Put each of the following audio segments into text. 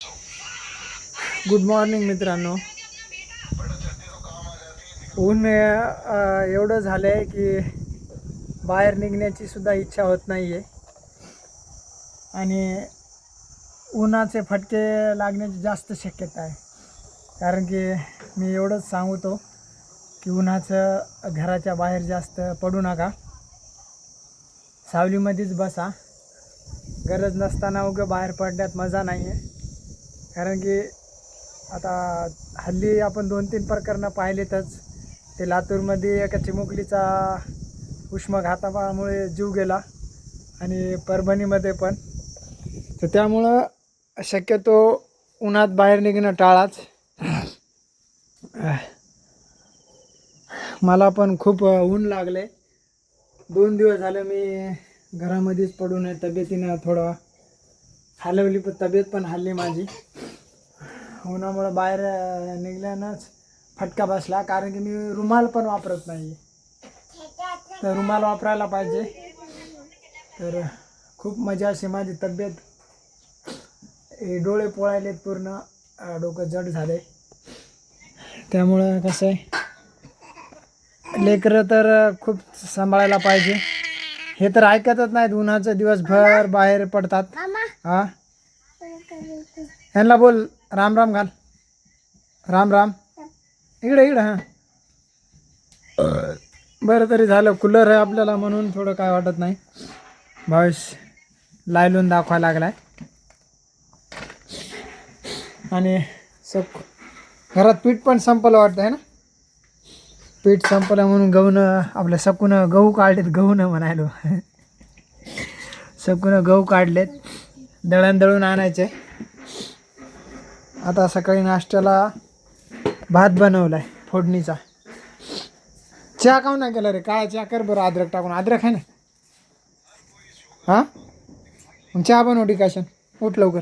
Good morning मित्रांनो. ऊन एवढं झालं आहे की बाहेर निघण्याची सुद्धा इच्छा होत नाही आहे आणि उन्हाचे फटके लागण्याची जास्त शक्यता आहे. कारण की मी एवढंच सांगतो की उन्हाचं घराच्या बाहेर जास्त पडू नका, सावलीमध्येच बसा. गरज नसताना उगं बाहेर पडण्यात मजा नाही आहे. कारण की आता हल्ली आपण 2-3 प्रकरणं पाहिलेतच. ते लातूरमध्ये एका चिमुकलीचा उष्माघातामुळे जीव गेला आणि परभणीमध्ये पण. तर त्यामुळं शक्यतो उन्हात बाहेर निघणं टाळाच. मला पण खूप ऊन लागले. 2 दिवस झाले मी घरामध्येच पडून आहे. तब्येतीनं थोडं हलवली, पण तब्येत पण हल्ली माझी. उन्हामुळे बाहेर निघल्यानंच फटका बसला. कारण की मी रुमाल पण वापरत नाही, तर रुमाल वापरायला पाहिजे. तर खूप मजा अशी माझी तब्येत, डोळे पोळायलेत पूर्ण, डोकं जड झाले. त्यामुळं कसं आहे, लेकरं तर खूप सांभाळायला पाहिजे. हे तर ऐकतच नाहीत. उन्हाचं दिवसभर बाहेर पडतात. हां, ह्यांना बोल राम राम घाल. राम राम. इकडे हां. बरं तरी झालं कूलर आहे आपल्याला, म्हणून थोडं काय वाटत नाही. भावेश लायलून दाखवायला लागलाय आणि घरात पीठ पण संपलं वाटतं आहे ना. पीठ संपलं म्हणून गहूनं आपल्या सकूनं गहू काढलेत. गहूनं म्हणायलो सकूनं गहू काढलेत. दळून आणायचे. आता सकाळी नाश्त्याला भात बनवलाय फोडणीचा. चहा काऊन नाही केला रे? काळा चहा कर बरं, अद्रक टाकून. अद्रक आहे ना? हां, मग चहा बनव डिकाशन. उठ लवकर,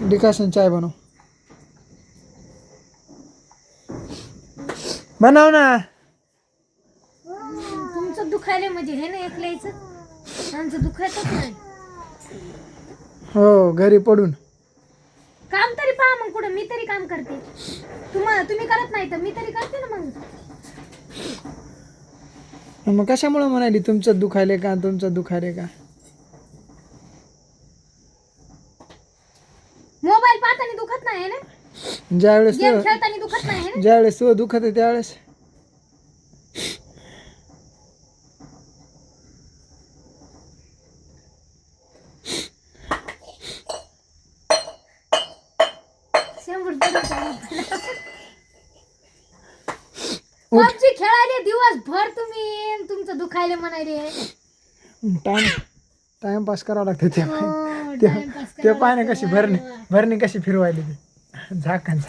डिकाशन चाय बनव. बनव ना. तुमचं दुखायला म्हणजे हे ना ऐकल्याचं, आमचं दुखायचंच नाही. हो, घरी पडून काम तरी पहा मग. कुठं मी तरी काम करते, तुम्ही करत नाही तर मी तरी करते ना. मग कशामुळे म्हणाली तुमचं दुखायले का, तुमचं दुखायले का? मोबाईल पाहताना दुखत नाही ना, ज्यावेळेस गेम खेळताना दुखत नाही ना. ज्यावेळेस तो दुखत आहे त्यावेळेस पबजी खेळायले दिवसभर तुम्ही, तुमचं दुखायले म्हणायले. टाइमपास करावं लागतं. ते पाय कशी भरणी कशी फिरवायली ती झाकण.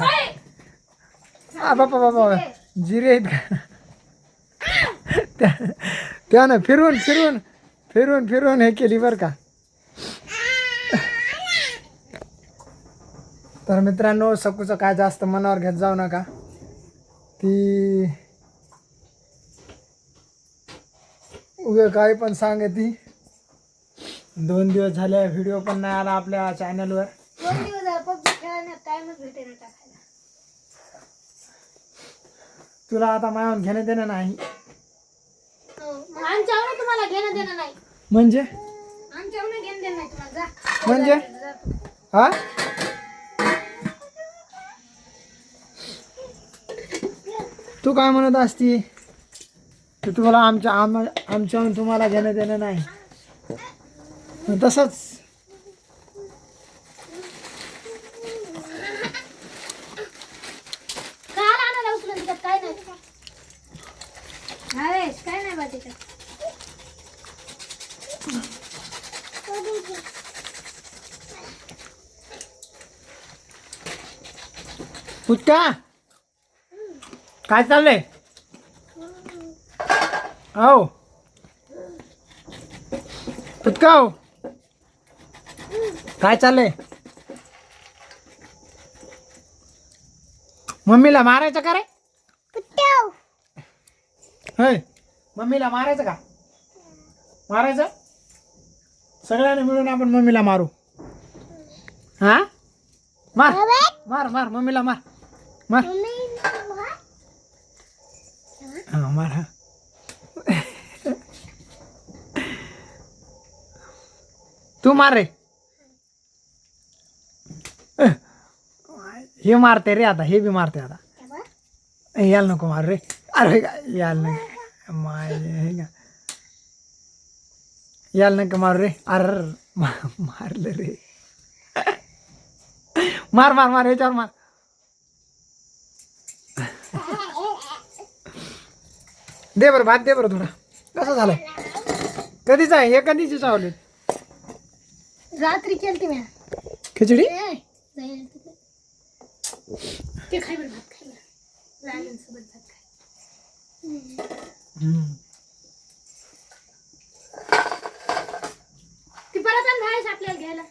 बाबा जिरे आहेत का? त्यानं फिरवून हे केली बरं का. तर मित्रांनो, सकूचं काय जास्त मनावर घेत जाऊ नका. ती उगे काही पण सांगे. ती 2 दिवस झाले व्हिडिओ पण नाही आला आपल्या चॅनलवर. 2 दिवस झाले पबजी खेळण्यात टाइमच भेटेना टाकायला. तुला आता मायावर घेणं देणं नाही. आमच्यावर तुम्हाला घेणं देणं नाही. म्हणजे आमच्यावर घेणं देणं नाही तुम्हाला. जा म्हणजे हा, तू काय म्हणत असती? तर तुम्हाला आमच्याहून तुम्हाला घेणं देणं नाही. तसंच काय नाही. हवेश काय नाही बा त्याच्यात. फुटका काय चाललंय? हो फुटका, हो काय चाललंय? मम्मीला मारायचं का रे? होय, मम्मीला मारायचं का? मारायचं. सगळ्यांनी मिळून आपण मम्मीला मारू. हा मार मार मार मम्मीला मार मार हा मार हा तू मार रे हे मारते रे आता हे बी मारते आता यायला नको मार रे अरे यायला नको यायला नको मार रे अरे मारलं रे मार मार मार याच्यावर मार दे बरं भात दे बरं थोडा कसं झालंय कधीच आहे हे कधीची चावले रात्री केलती मी खिचडी ते खाय बरं भात खाय बरं लालांसोबत भात खाय ती परत आणि धायस आपल्याला घ्यायला